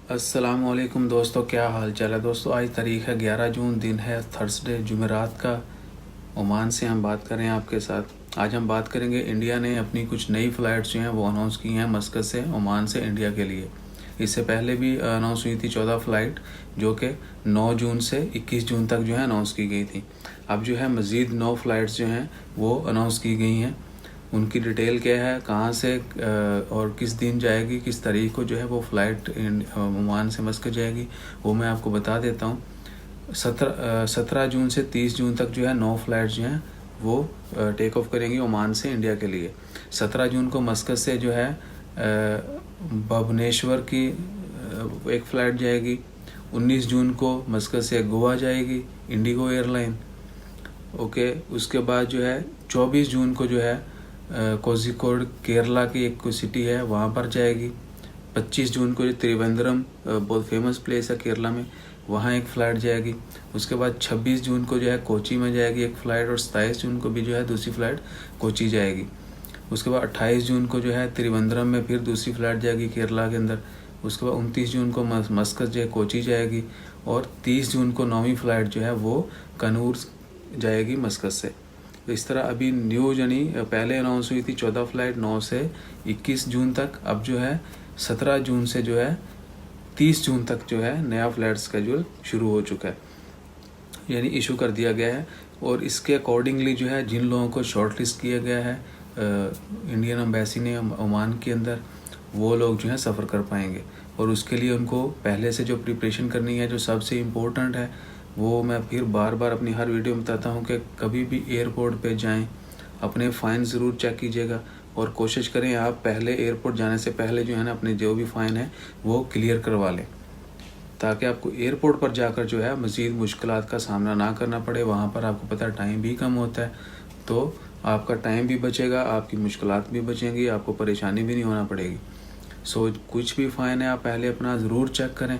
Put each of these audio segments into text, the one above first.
अस्सलामुअलैकुम दोस्तों, क्या हाल चाल है दोस्तों। आज तारीख़ है 11 जून, दिन है थर्सडे जुमेरात का। ओमान से हम बात करें आपके साथ। आज हम बात करेंगे, इंडिया ने अपनी कुछ नई फ़्लाइट्स जो हैं वो अनाउंस की हैं मस्कत से ओमान से इंडिया के लिए। इससे पहले भी अनाउंस हुई थी 14 फ़्लाइट, जो कि 9 जून से 21 जून तक जो है अनाउंस की गई थी। अब जो है मज़ीद 9 फ़्लाइट्स जो हैं वो अनाउंस की गई हैं। उनकी डिटेल क्या है, कहाँ से और किस दिन जाएगी, किस तारीख को जो है वो फ़्लाइट ओमान से मस्कत जाएगी, वो मैं आपको बता देता हूँ। 17 जून से 30 जून तक जो है 9 फ़्लाइट्स जो हैं वो टेक ऑफ करेंगी ओमान से इंडिया के लिए। 17 जून को मस्कत से जो है भुवनेश्वर की एक फ़्लाइट जाएगी। 19 जून को मस्कत से गोवा जाएगी इंडिगो एयरलाइन। ओके, उसके बाद जो है 24 जून को जो है कोझिकोड केरला की एक कोई सिटी है वहाँ पर जाएगी। 25 जून को जो त्रिवेंद्रम बहुत फेमस प्लेस है केरला में, वहाँ एक फ़्लाइट जाएगी। उसके बाद 26 जून को जो है कोची में जाएगी एक फ़्लाइट, और 27 जून को भी जो है दूसरी फ़्लाइट कोची जाएगी। उसके बाद 28 जून को जो है त्रिवेंद्रम में फिर दूसरी फ़्लाइट जाएगी केरला के अंदर। उसके बाद 29 जून को मस्कत जो है कोची जाएगी, और 30 जून को 9वीं फ़्लाइट जो है वो कनूर जाएगी मस्कत से। तो इस तरह अभी न्यू यानी पहले अनाउंस हुई थी 14 फ़्लाइट 9 से 21 जून तक। अब जो है 17 जून से जो है 30 जून तक जो है नया फ़्लाइट स्केड्यूल शुरू हो चुका है, यानी इशू कर दिया गया है। और इसके अकॉर्डिंगली जो है जिन लोगों को शॉर्ट लिस्ट किया गया है इंडियन एम्बेसी ने ओमान के अंदर, वो लोग जो है सफ़र कर पाएंगे। और उसके लिए उनको पहले से जो प्रिपरेशन करनी है, जो सबसे इम्पोर्टेंट है, वो मैं फिर बार बार अपनी हर वीडियो में बताता हूँ कि कभी भी एयरपोर्ट पे जाएं अपने फ़ाइन ज़रूर चेक कीजिएगा, और कोशिश करें आप पहले एयरपोर्ट जाने से पहले जो है ना अपने जो भी फ़ाइन है वो क्लियर करवा लें, ताकि आपको एयरपोर्ट पर जाकर जो है मज़ीद मुश्किलात का सामना ना करना पड़े। वहाँ पर आपको पता है टाइम भी कम होता है, तो आपका टाइम भी बचेगा, आपकी मुश्किलात भी बचेंगी, आपको परेशानी भी नहीं होना पड़ेगी। सो कुछ भी फ़ाइन है आप पहले अपना ज़रूर चेक करें।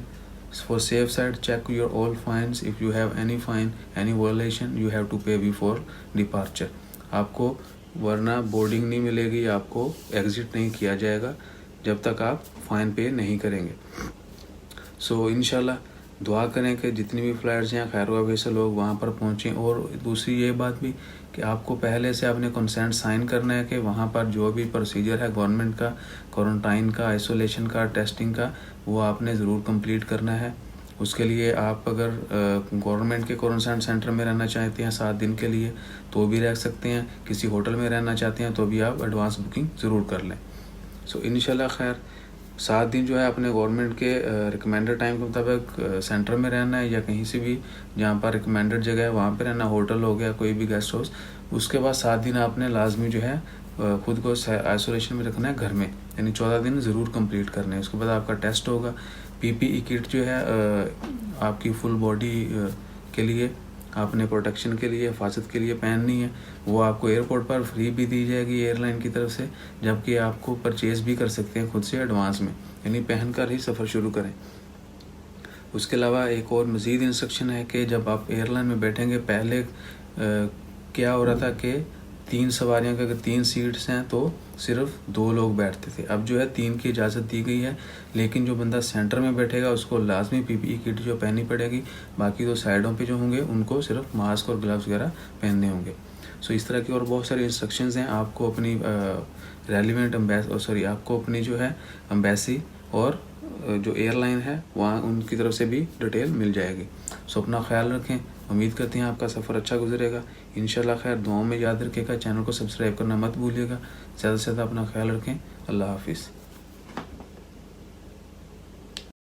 For safe side, check your all fines. If you have any fine, any violation, you have to pay before departure. आपको वरना बोर्डिंग नहीं मिलेगी, आपको एग्ज़िट नहीं किया जाएगा जब तक आप फ़ाइन पे नहीं करेंगे। सो इंशाल्लाह दुआ करें कि जितनी भी फ़्लाइट्स हैं खैर वाबे से लोग वहाँ पर पहुँचें। और दूसरी ये बात भी कि आपको पहले से अपने कंसेंट साइन करना है कि वहाँ पर जो भी प्रोसीजर है गवर्नमेंट का, क्वारंटाइन का, आइसोलेशन का, टेस्टिंग का, वो आपने ज़रूर कंप्लीट करना है। उसके लिए आप अगर गवर्नमेंट के क्वारंटाइन सेंटर में रहना चाहते हैं 7 दिन के लिए तो भी रह सकते हैं, किसी होटल में रहना चाहते हैं तो भी आप एडवांस बुकिंग ज़रूर कर लें। सो इंशाल्लाह खैर 7 दिन जो है अपने गवर्नमेंट के रिकमेंडेड टाइम के मुताबिक सेंटर में रहना है, या कहीं से भी जहाँ पर रिकमेंडेड जगह है वहाँ पे रहना, होटल हो गया, कोई भी गेस्ट हाउस। उसके बाद 7 दिन आपने लाजमी जो है खुद को आइसोलेशन में रखना है घर में, यानी 14 दिन ज़रूर कंप्लीट करने हैं। उसके बाद आपका टेस्ट होगा। पीपीई किट जो है आपकी फुल बॉडी के लिए, आपने प्रोटेक्शन के लिए, हिफाजत के लिए पहननी है, वो आपको एयरपोर्ट पर फ्री भी दी जाएगी एयरलाइन की तरफ से, जबकि आपको परचेज़ भी कर सकते हैं खुद से एडवांस में, यानी पहन कर ही सफ़र शुरू करें। उसके अलावा एक और मज़ीद इंस्ट्रक्शन है कि जब आप एयरलाइन में बैठेंगे, पहले क्या हो रहा था कि 3 सवारियों के अगर 3 सीट्स हैं तो सिर्फ 2 लोग बैठते थे। अब जो है 3 की इजाज़त दी गई है, लेकिन जो बंदा सेंटर में बैठेगा उसको लाजमी पीपीई किट जो पहननी पड़ेगी। बाकी 2 साइडों पे जो होंगे उनको सिर्फ मास्क और ग्लव्स वगैरह पहनने होंगे। सो इस तरह की और बहुत सारी इंस्ट्रक्शंस हैं। आपको अपनी आपको अपनी जो है एम्बेसी और जो एयरलाइन है वहाँ उनकी तरफ से भी डिटेल मिल जाएगी। सो अपना ख्याल रखें। उम्मीद करते हैं आपका सफ़र अच्छा गुजरेगा इंशाल्लाह। खैर दुआओं में याद रखिएगा, चैनल को सब्सक्राइब करना मत भूलिएगा। ज़्यादा से ज़्यादा अपना ख्याल रखें। अल्लाह हाफिज़।